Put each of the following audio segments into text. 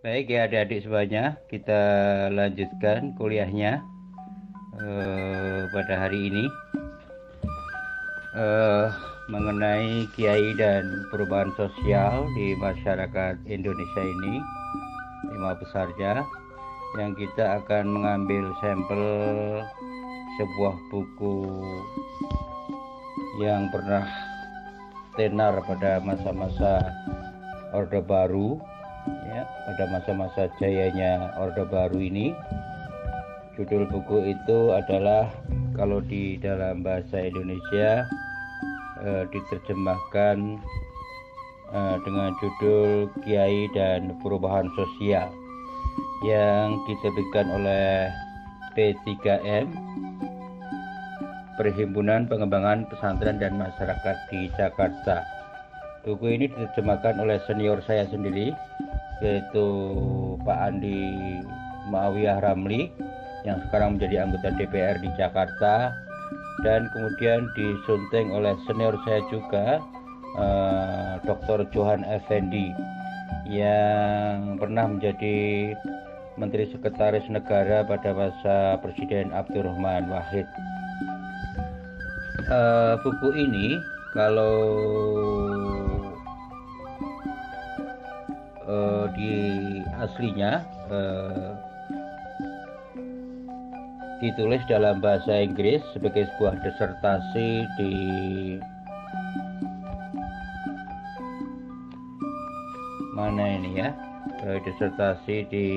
Baik ya adik-adik semuanya, kita lanjutkan kuliahnya pada hari ini eh, mengenai kiai dan perubahan sosial di masyarakat Indonesia ini, 5 besarnya, yang kita akan mengambil sampel sebuah buku yang pernah tenar pada masa-masa Orde Baru, ya, pada masa-masa jayanya Orde Baru ini. Judul buku itu adalah, kalau di dalam bahasa Indonesia diterjemahkan dengan judul Kiai dan Perubahan Sosial, yang diterbitkan oleh P3M, Perhimpunan Pengembangan Pesantren dan Masyarakat di Jakarta. Buku ini diterjemahkan oleh senior saya sendiri, yaitu Pak Andi Ma'awiyah Ramli, yang sekarang menjadi anggota DPR di Jakarta, dan kemudian disunting oleh senior saya juga, Dr. Johan Effendi, yang pernah menjadi Menteri Sekretaris Negara pada masa Presiden Abdurrahman Wahid. Buku ini kalau di aslinya ditulis dalam bahasa Inggris sebagai sebuah disertasi di mana ini ya, disertasi di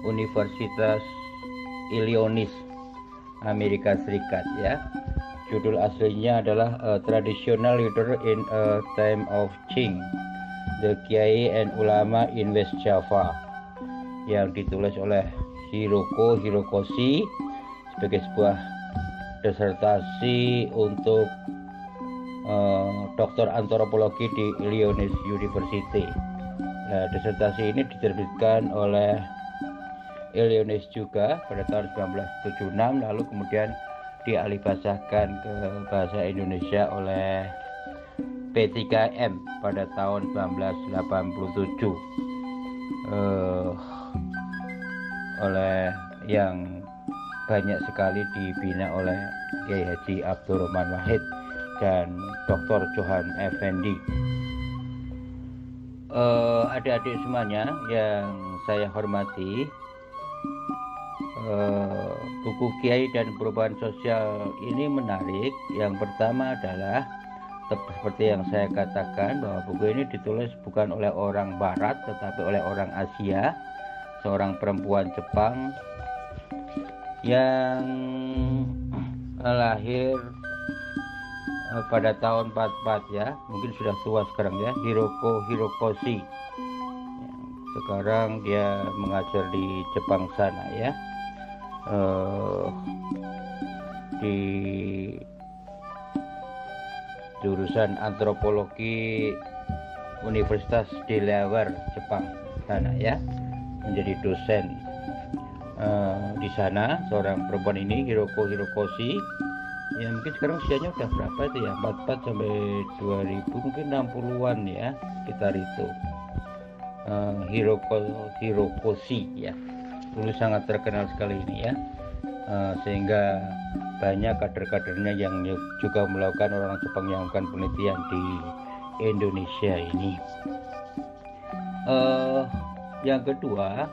Universitas Illinois, Amerika Serikat ya. Judul aslinya adalah Traditional Leader in a Time of Change, The Kiai and Ulama in West Java, yang ditulis oleh Hiroko Hirokoshi sebagai sebuah disertasi untuk doktor antropologi di Illinois University. Nah, disertasi ini diterbitkan oleh Illinois juga pada tahun 1976, lalu kemudian dialihbahasahkan ke bahasa Indonesia oleh P3M pada tahun 1987 oleh yang banyak sekali dibina oleh Kiai Haji Abdurrahman Wahid dan Dr. Johan Effendi. Adik-adik semuanya yang saya hormati, buku Kiai dan Perubahan Sosial ini menarik. Yang pertama adalah seperti yang saya katakan, bahwa buku ini ditulis bukan oleh orang Barat tetapi oleh orang Asia, seorang perempuan Jepang yang lahir pada tahun 44 ya, mungkin sudah tua sekarang ya, Hiroko Hirokoshi. Sekarang dia mengajar di Jepang sana ya, di jurusan antropologi Universitas Delaware Jepang sana ya, menjadi dosen di sana. Seorang perempuan ini, Hiroko Hirokoshi, ya mungkin sekarang usianya udah berapa itu ya, 44 sampai 2000, mungkin 60-an ya sekitar itu. Hirokoshi ya, dulu sangat terkenal sekali ini ya, sehingga banyak kader-kadernya yang juga melakukan, orang Jepang yang melakukan penelitian di Indonesia ini. Yang kedua,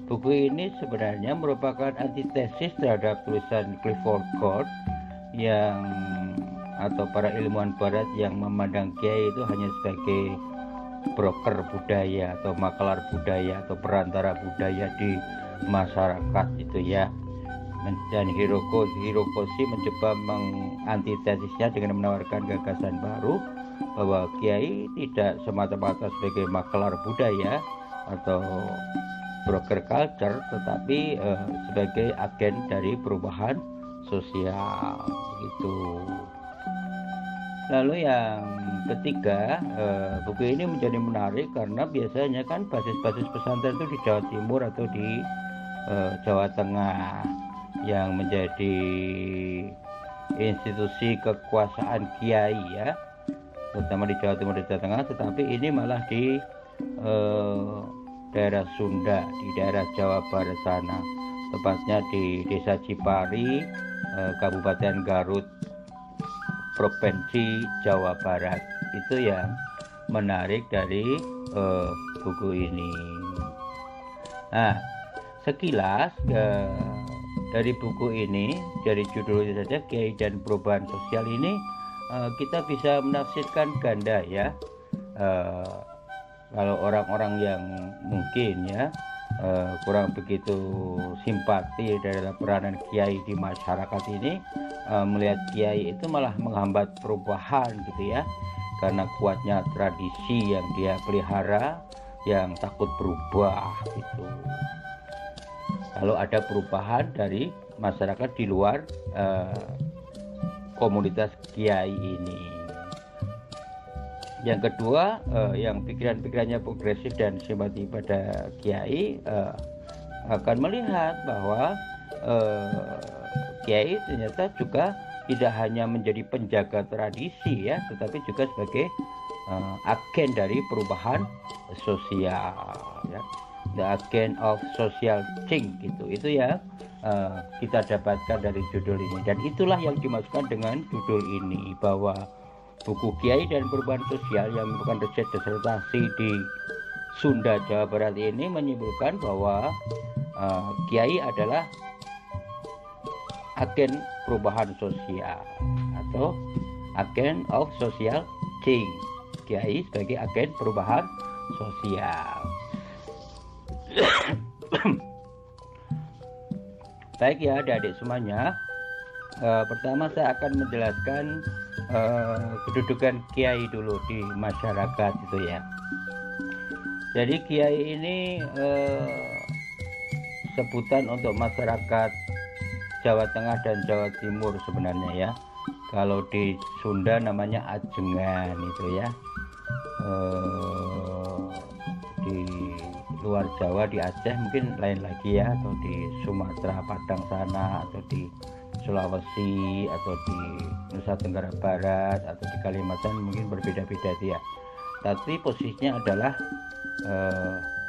buku ini sebenarnya merupakan antitesis terhadap tulisan Clifford Geertz yang, atau para ilmuwan Barat yang memandang Kiai itu hanya sebagai broker budaya atau makelar budaya atau perantara budaya di masyarakat itu ya. Dan Hirokoshi mencoba mengantitesisnya dengan menawarkan gagasan baru, bahwa Kiai tidak semata-mata sebagai makelar budaya atau broker culture, tetapi sebagai agen dari perubahan sosial gitu. Lalu yang ketiga, buku ini menjadi menarik karena biasanya kan basis-basis pesantren itu di Jawa Timur atau di Jawa Tengah, yang menjadi institusi kekuasaan kiai ya, terutama di Jawa Timur dan Jawa Tengah, tetapi ini malah di daerah Sunda, di daerah Jawa Barat sana, tepatnya di Desa Cipari, Kabupaten Garut, Provinsi Jawa Barat. Itu yang menarik dari buku ini. Nah, sekilas dari buku ini, dari judulnya saja, Kiai dan Perubahan Sosial ini, kita bisa menafsirkan ganda ya. Kalau orang-orang yang mungkin ya kurang begitu simpati dalam peranan kiai di masyarakat ini, melihat kiai itu malah menghambat perubahan gitu ya, karena kuatnya tradisi yang dia pelihara, yang takut berubah gitu. Lalu ada perubahan dari masyarakat di luar komunitas kiai ini. Yang kedua, yang pikiran-pikirannya progresif dan simpati pada kiai akan melihat bahwa kiai ternyata juga tidak hanya menjadi penjaga tradisi ya, tetapi juga sebagai agen dari perubahan sosial ya. The agent of social change gitu. Itu ya kita dapatkan dari judul ini, dan itulah yang dimaksudkan dengan judul ini, bahwa buku Kiai dan Perubahan Sosial yang merupakan riset disertasi di Sunda, Jawa Barat ini menyebutkan bahwa kiai adalah agen perubahan sosial atau agen of social change. Kiai sebagai agen perubahan sosial. Baik ya adik-adik semuanya, pertama saya akan menjelaskan kedudukan kiai dulu di masyarakat itu ya. Jadi kiai ini sebutan untuk masyarakat Jawa Tengah dan Jawa Timur sebenarnya ya. Kalau di Sunda namanya ajengan itu ya. Di luar Jawa, di Aceh mungkin lain lagi ya, atau di Sumatera Padang sana, atau di Sulawesi, atau di Nusa Tenggara Barat, atau di Kalimantan mungkin berbeda-beda dia. Tapi posisinya adalah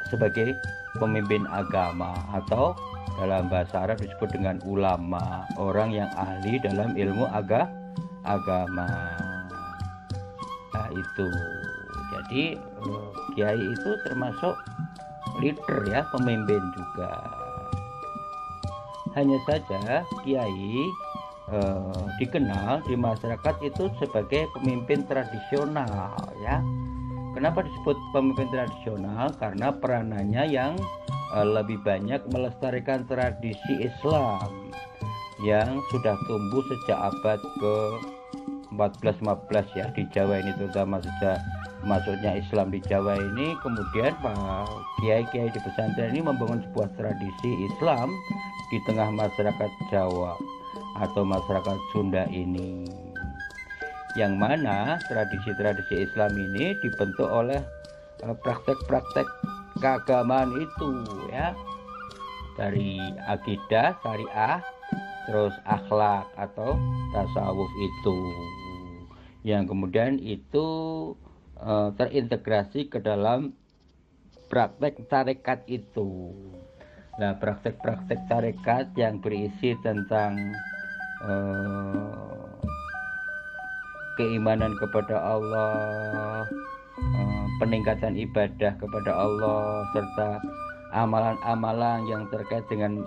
sebagai pemimpin agama, atau dalam bahasa Arab disebut dengan ulama, orang yang ahli dalam ilmu agama. Nah itu, jadi kiai itu termasuk leader ya, pemimpin juga. Hanya saja kiai dikenal di masyarakat itu sebagai pemimpin tradisional ya. Kenapa disebut pemimpin tradisional? Karena peranannya yang lebih banyak melestarikan tradisi Islam yang sudah tumbuh sejak abad ke-14-15 ya di Jawa ini, terutama sejak masuknya Islam di Jawa ini. Kemudian kiai-kiai di pesantren ini membangun sebuah tradisi Islam di tengah masyarakat Jawa atau masyarakat Sunda ini, yang mana tradisi-tradisi Islam ini dibentuk oleh praktek-praktek keagamaan itu ya, dari akidah, syariah, terus akhlak atau tasawuf itu, yang kemudian itu terintegrasi ke dalam praktek tarekat itu. Nah, praktek-praktek tarekat yang berisi tentang keimanan kepada Allah, peningkatan ibadah kepada Allah, serta amalan-amalan yang terkait dengan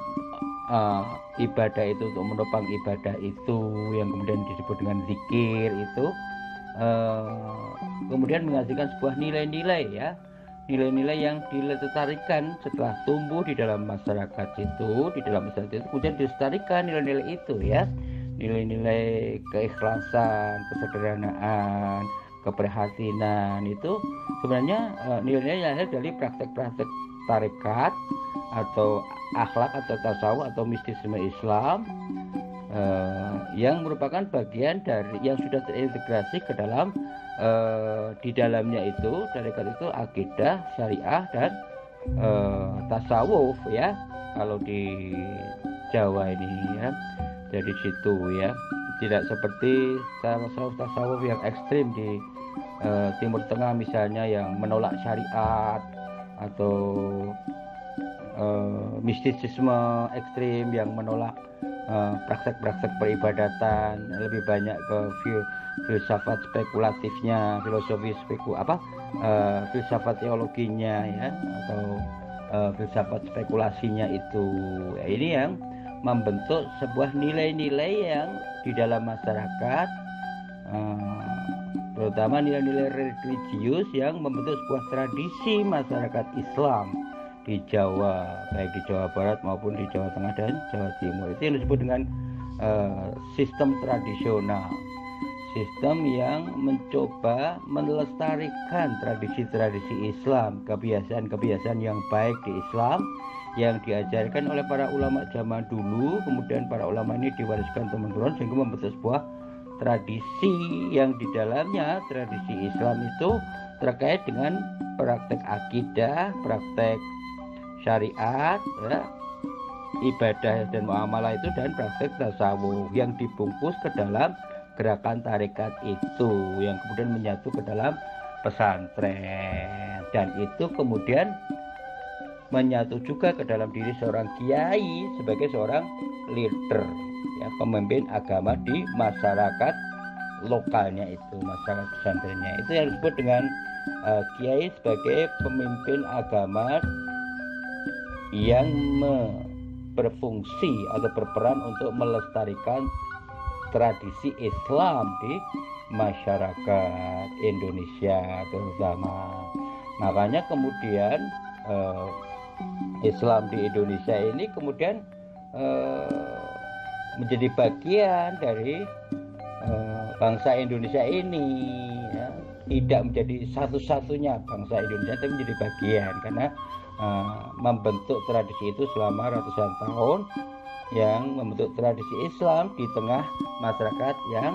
ibadah itu untuk menopang ibadah itu, yang kemudian disebut dengan zikir itu, kemudian menghasilkan sebuah nilai-nilai ya, nilai-nilai yang dilestarikan setelah tumbuh di dalam masyarakat itu, kemudian dilestarikan nilai-nilai itu ya, nilai-nilai keikhlasan, kesederhanaan, keprihatinan, itu sebenarnya nilai-nilai yang dari praktek-praktek tarekat atau akhlak atau tasawuf atau mistisisme Islam, yang merupakan bagian dari yang sudah terintegrasi ke dalam di dalamnya itu tarekat itu akidah, syariah, dan tasawuf ya, kalau di Jawa ini ya, dari situ ya, tidak seperti tasawuf yang ekstrim di Timur Tengah misalnya, yang menolak syariat atau mistisisme ekstrim yang menolak praktek-praktek peribadatan, lebih banyak ke filsafat spekulatifnya, filosofi filsafat teologinya ya, atau filsafat spekulasinya itu. Ya, ini yang membentuk sebuah nilai-nilai yang di dalam masyarakat, terutama nilai-nilai religius yang membentuk sebuah tradisi masyarakat Islam di Jawa, baik di Jawa Barat maupun di Jawa Tengah dan Jawa Timur. Itu yang disebut dengan sistem tradisional, sistem yang mencoba melestarikan tradisi-tradisi Islam, kebiasaan-kebiasaan yang baik di Islam yang diajarkan oleh para ulama zaman dulu, kemudian para ulama ini diwariskan turun-temurun sehingga membentuk sebuah tradisi yang di dalamnya tradisi Islam itu terkait dengan praktek akidah, praktek syariat, ya, ibadah dan muamalah itu, dan praktek tasawuf yang dibungkus ke dalam gerakan tarekat itu, yang kemudian menyatu ke dalam pesantren, dan itu kemudian menyatu juga ke dalam diri seorang kiai sebagai seorang leader, ya, pemimpin agama di masyarakat lokalnya itu, masyarakat pesantrennya. Itu yang disebut dengan kiai sebagai pemimpin agama yang berfungsi atau berperan untuk melestarikan tradisi Islam di masyarakat Indonesia terutama. Makanya kemudian Islam di Indonesia ini kemudian menjadi bagian dari bangsa Indonesia ini, ya. Tidak menjadi satu-satunya bangsa Indonesia, tapi menjadi bagian, karena membentuk tradisi itu selama ratusan tahun, yang membentuk tradisi Islam di tengah masyarakat yang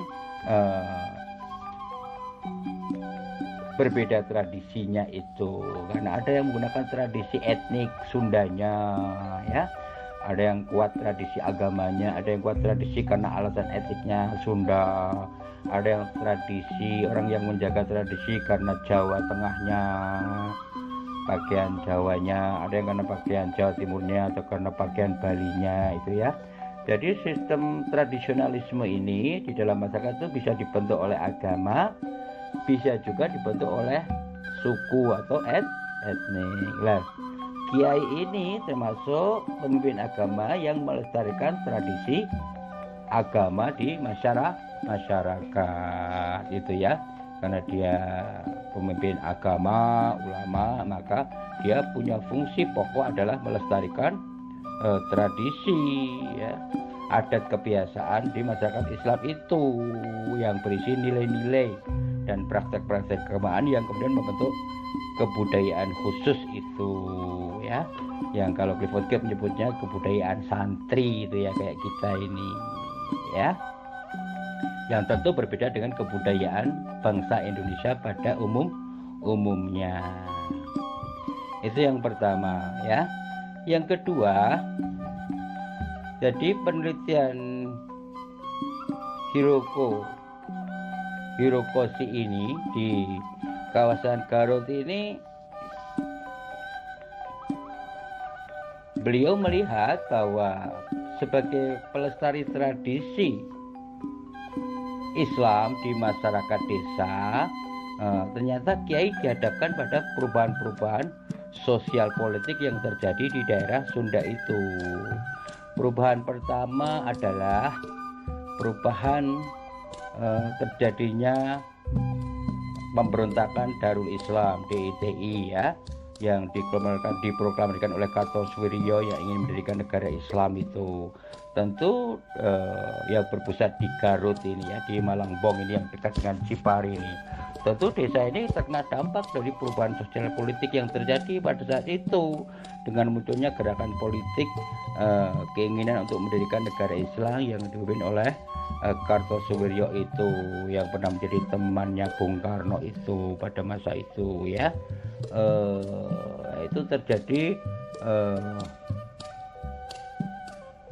berbeda tradisinya itu, karena ada yang menggunakan tradisi etnik Sundanya, ya, ada yang kuat tradisi agamanya, ada yang kuat tradisi karena alasan etiknya Sunda, ada yang tradisi orang yang menjaga tradisi karena Jawa Tengahnya, bagian Jawanya, ada yang karena bagian Jawa Timurnya atau karena bagian Balinya itu ya. Jadi sistem tradisionalisme ini di dalam masyarakat itu bisa dibentuk oleh agama, bisa juga dibentuk oleh suku atau etnik. Nah, kiai ini termasuk pemimpin agama yang melestarikan tradisi agama di masyarakat itu ya. Karena dia pemimpin agama, ulama, maka dia punya fungsi pokok adalah melestarikan tradisi, ya, adat kebiasaan di masyarakat Islam itu yang berisi nilai-nilai dan praktek-praktek keagamaan yang kemudian membentuk kebudayaan khusus itu, ya, yang kalau Clifford Gate menyebutnya kebudayaan santri itu ya, kayak kita ini ya, yang tentu berbeda dengan kebudayaan bangsa Indonesia pada umumnya. Itu yang pertama ya. Yang kedua, jadi penelitian Hirokoshi ini di kawasan Garut ini, beliau melihat bahwa sebagai pelestari tradisi Islam di masyarakat desa, ternyata kiai dihadapkan pada perubahan-perubahan sosial politik yang terjadi di daerah Sunda itu. Perubahan pertama adalah perubahan terjadinya pemberontakan Darul Islam DITI ya, yang diproklamasikan oleh Kartosuwiryo yang ingin mendirikan negara Islam itu. Tentu yang berpusat di Garut ini ya, di Malangbong ini yang dekat dengan Cipari ini. Tentu desa ini terkena dampak dari perubahan sosial politik yang terjadi pada saat itu, dengan munculnya gerakan politik keinginan untuk mendirikan negara Islam yang dipimpin oleh Kartosuwiryo itu, yang pernah menjadi temannya Bung Karno itu pada masa itu ya. Itu terjadi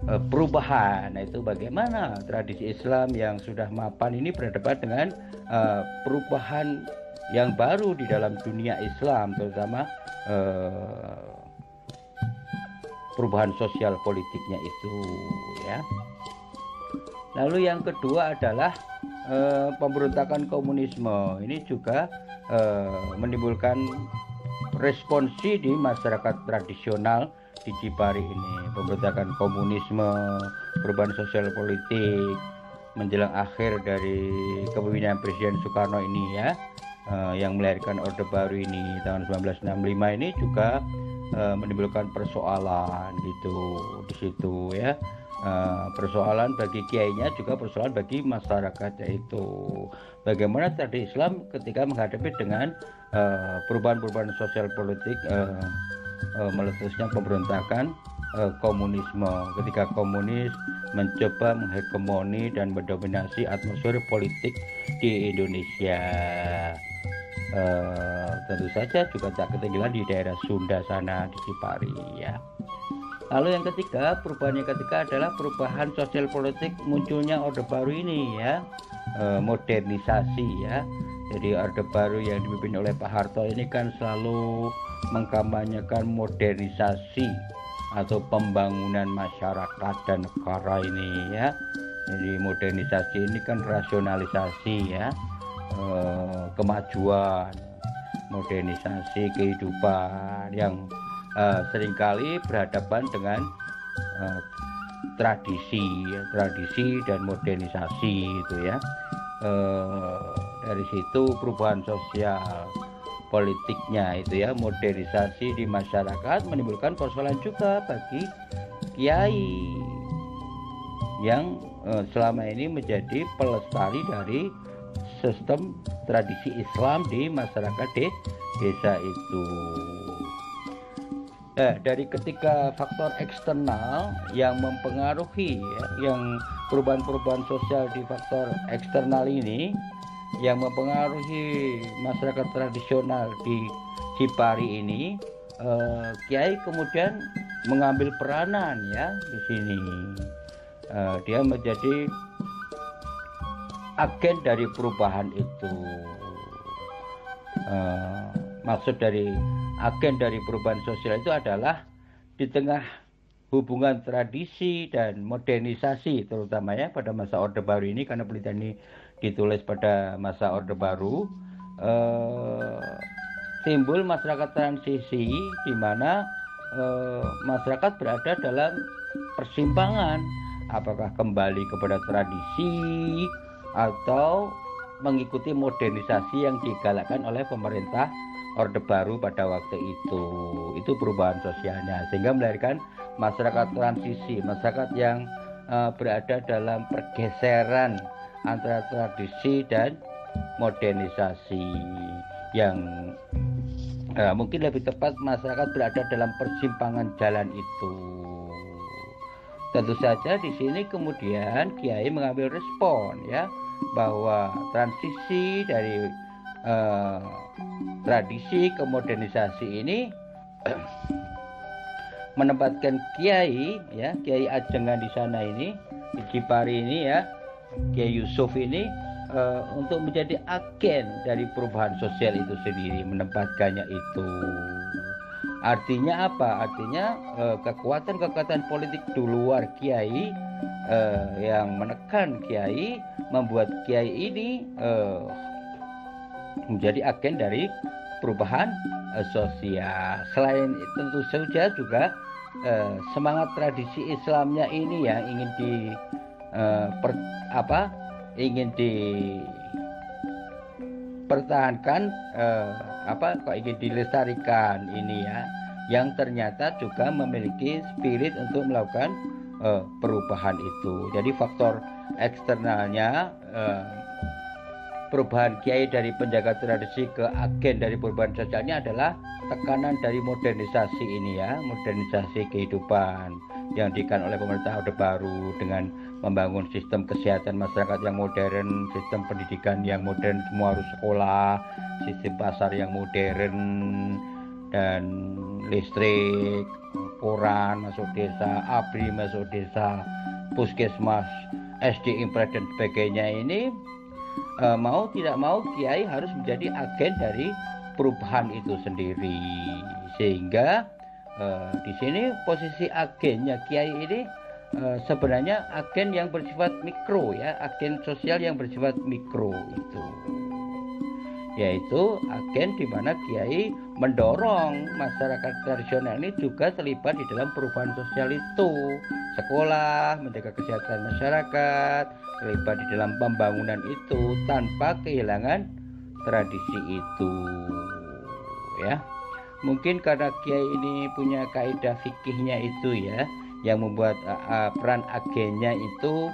perubahan. Nah, itu bagaimana tradisi Islam yang sudah mapan ini berhadapan dengan perubahan yang baru di dalam dunia Islam, terutama perubahan sosial politiknya itu, ya. Lalu yang kedua adalah pemberontakan komunisme. Ini juga menimbulkan responsi di masyarakat tradisional di Cipari ini. Pemberontakan komunisme, perubahan sosial politik menjelang akhir dari kepemimpinan Presiden Soekarno ini, ya, yang melahirkan Orde Baru ini tahun 1965 ini juga menimbulkan persoalan gitu di situ, ya. Persoalan bagi kiainya, juga persoalan bagi masyarakatnya itu. Bagaimana tadi Islam ketika menghadapi dengan perubahan-perubahan sosial politik, meletusnya pemberontakan komunisme, ketika komunis mencoba menghegemoni dan mendominasi atmosfer politik di Indonesia. Tentu saja juga tak ketinggalan di daerah Sunda sana, di Cipari, ya. Lalu yang ketiga, perubahan yang ketiga adalah perubahan sosial politik, munculnya Orde Baru ini, ya, modernisasi, ya. Jadi Orde Baru yang dipimpin oleh Pak Harto ini kan selalu mengkampanyekan modernisasi atau pembangunan masyarakat dan negara ini, ya. Jadi modernisasi ini kan rasionalisasi, ya, kemajuan, modernisasi kehidupan yang seringkali berhadapan dengan tradisi dan modernisasi itu, ya. Dari situ perubahan sosial politiknya itu, ya, modernisasi di masyarakat menimbulkan persoalan juga bagi kiai yang selama ini menjadi pelestari dari sistem tradisi Islam di masyarakat desa itu. Dari ketiga faktor eksternal yang mempengaruhi, ya, yang perubahan-perubahan sosial di faktor eksternal ini yang mempengaruhi masyarakat tradisional di Cipari ini, kiai kemudian mengambil peranan, ya, di sini. Dia menjadi agen dari perubahan itu. Maksud dari agen dari perubahan sosial itu adalah di tengah hubungan tradisi dan modernisasi, terutama, ya, pada masa Orde Baru ini, karena penelitian ini ditulis pada masa Orde Baru, timbul masyarakat transisi di mana masyarakat berada dalam persimpangan, apakah kembali kepada tradisi atau mengikuti modernisasi yang digalakkan oleh pemerintah Orde Baru pada waktu itu. Itu perubahan sosialnya, sehingga melahirkan masyarakat transisi, masyarakat yang berada dalam pergeseran antara tradisi dan modernisasi, yang mungkin lebih tepat masyarakat berada dalam persimpangan jalan itu. Tentu saja di sini kemudian kiai mengambil respon, ya, bahwa transisi dari tradisi ke modernisasi ini menempatkan kiai, ya, Kiai Ajengan di sana ini, di Cipari ini, ya, Kiai Yusuf ini untuk menjadi agen dari perubahan sosial itu sendiri, menempatkannya itu. Artinya apa? Artinya kekuatan-kekuatan politik di luar kiai yang menekan kiai membuat kiai ini menjadi agen dari perubahan sosial. Selain itu tentu saja juga semangat tradisi Islamnya ini yang ingin ingin dipertahankan, ingin dilestarikan ini, ya, yang ternyata juga memiliki spirit untuk melakukan perubahan itu. Jadi faktor eksternalnya, perubahan kiai dari penjaga tradisi ke agen dari perubahan sosialnya adalah tekanan dari modernisasi ini, ya, modernisasi kehidupan yang dilakukan oleh pemerintah Orde Baru dengan membangun sistem kesehatan masyarakat yang modern, sistem pendidikan yang modern, semua harus sekolah, sistem pasar yang modern, dan listrik, koran masuk desa, ABRI masuk desa, puskesmas, SD impres dan sebagainya ini, mau tidak mau kiai harus menjadi agen dari perubahan itu sendiri. Sehingga di sini posisi agennya kiai ini sebenarnya agen yang bersifat mikro ya, agen sosial yang bersifat mikro itu, yaitu agen di mana kiai mendorong masyarakat tradisional ini juga terlibat di dalam perubahan sosial itu, sekolah, menjaga kesehatan masyarakat, terlibat di dalam pembangunan itu tanpa kehilangan tradisi itu ya. Mungkin karena kiai ini punya kaidah fikihnya itu ya, yang membuat peran agennya itu,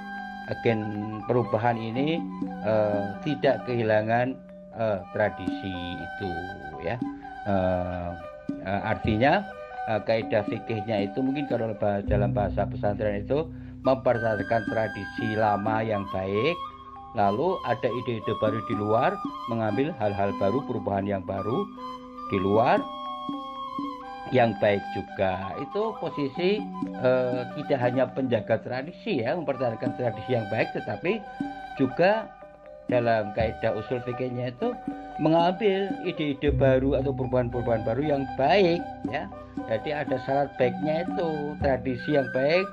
agen perubahan ini tidak kehilangan tradisi itu ya. Artinya kaidah fikihnya itu mungkin kalau dalam bahasa pesantren itu mempertahankan tradisi lama yang baik, lalu ada ide-ide baru di luar, mengambil hal-hal baru, perubahan yang baru di luar yang baik juga. Itu posisi tidak hanya penjaga tradisi ya, mempertahankan tradisi yang baik, tetapi juga dalam kaidah usul fikihnya itu mengambil ide-ide baru atau perubahan-perubahan baru yang baik ya. Jadi ada syarat baiknya itu, tradisi yang baik,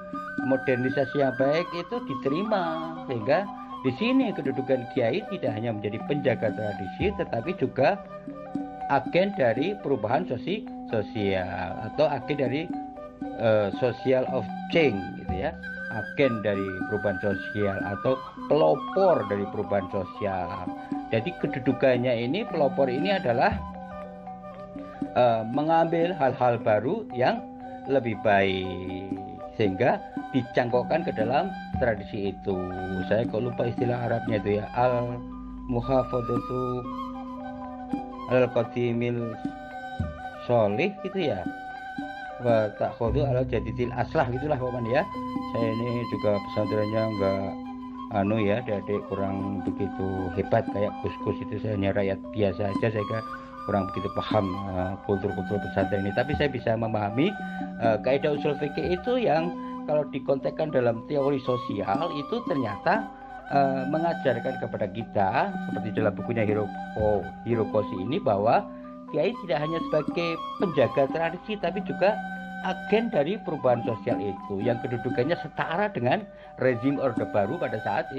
modernisasi yang baik itu diterima, sehingga di sini kedudukan kiai tidak hanya menjadi penjaga tradisi tetapi juga agen dari perubahan sosial atau agen dari social of change gitu ya, agen dari perubahan sosial atau pelopor dari perubahan sosial. Jadi kedudukannya ini, pelopor ini adalah mengambil hal-hal baru yang lebih baik sehingga dicangkokkan ke dalam tradisi itu. Saya kok lupa istilah Arabnya itu ya, al muhafadzatu al qadimil sholih gitu ya, wa ta'khudhu ala jadidil aslah gitulah pokoknya ya. Saya ini juga pesantrennya enggak ya, adik kurang begitu hebat kayak Gus-Gus itu, saya hanya rakyat biasa aja, saya kurang begitu paham kultur-kultur pesantren ini, tapi saya bisa memahami kaidah usul fikih itu yang kalau dikontekskan dalam teori sosial itu ternyata mengajarkan kepada kita seperti dalam bukunya Hirokoshi ini, bahwa kiai tidak hanya sebagai penjaga tradisi tapi juga agen dari perubahan sosial itu yang kedudukannya setara dengan rezim orde baru pada saat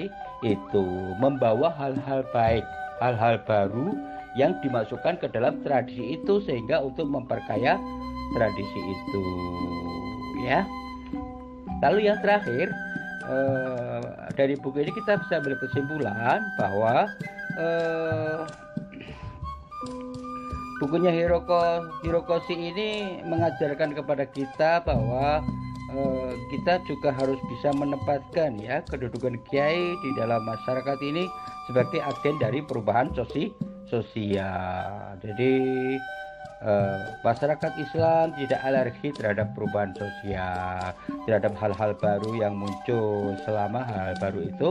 itu, membawa hal-hal baik, hal-hal baru yang dimasukkan ke dalam tradisi itu sehingga untuk memperkaya tradisi itu ya. Lalu yang terakhir, dari buku ini kita bisa ambil kesimpulan bahwa bukunya Hirokoshi ini mengajarkan kepada kita bahwa kita juga harus bisa menempatkan ya kedudukan kiai di dalam masyarakat ini sebagai agen dari perubahan sosial. Jadi masyarakat Islam tidak alergi terhadap perubahan sosial, terhadap hal-hal baru yang muncul selama hal baru itu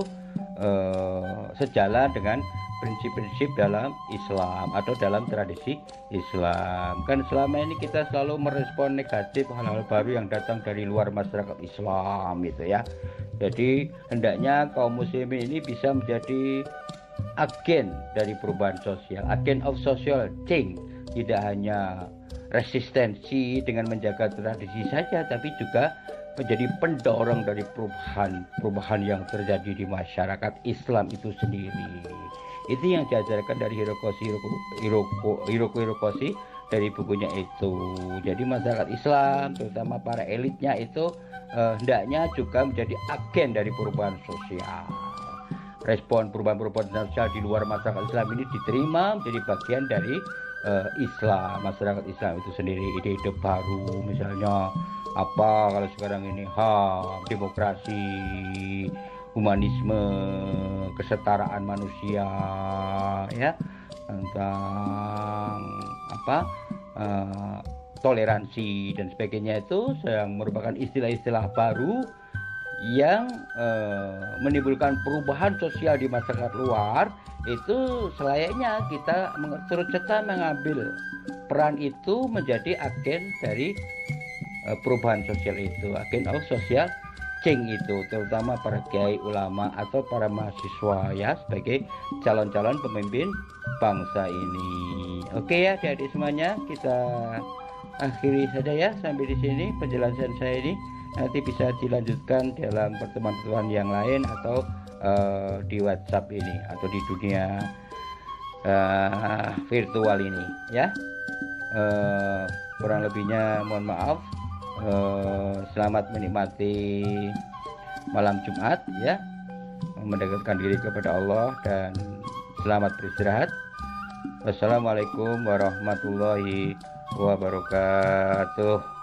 sejalan dengan prinsip-prinsip dalam Islam atau dalam tradisi Islam. Kan selama ini kita selalu merespon negatif hal-hal baru yang datang dari luar masyarakat Islam gitu ya. Jadi hendaknya kaum muslimin ini bisa menjadi agen dari perubahan sosial, agen of social change, tidak hanya resistensi dengan menjaga tradisi saja, tapi juga menjadi pendorong dari perubahan yang terjadi di masyarakat Islam itu sendiri. Itu yang diajarkan dari Hirokoshi dari bukunya itu. Jadi masyarakat Islam, terutama para elitnya itu hendaknya juga menjadi agen dari perubahan sosial. Respon perubahan-perubahan sosial di luar masyarakat Islam ini diterima menjadi bagian dari Islam, masyarakat Islam itu sendiri. Ide-ide baru misalnya apa kalau sekarang ini HAM, demokrasi, humanisme, kesetaraan manusia ya, tentang toleransi dan sebagainya, itu yang merupakan istilah-istilah baru yang menimbulkan perubahan sosial di masyarakat luar. Itu selayaknya kita turut serta mengambil peran itu menjadi agen dari perubahan sosial itu, agent of social change itu, terutama para kiai ulama atau para mahasiswa ya, sebagai calon-calon pemimpin bangsa ini. Oke ya adik-adik semuanya, kita akhiri saja ya sampai di sini penjelasan saya ini. Nanti bisa dilanjutkan dalam pertemuan-pertemuan yang lain atau di WhatsApp ini atau di dunia virtual ini ya. Kurang lebihnya mohon maaf. Selamat menikmati malam Jumat ya, mendekatkan diri kepada Allah, dan selamat beristirahat. Wassalamualaikum warahmatullahi wabarakatuh.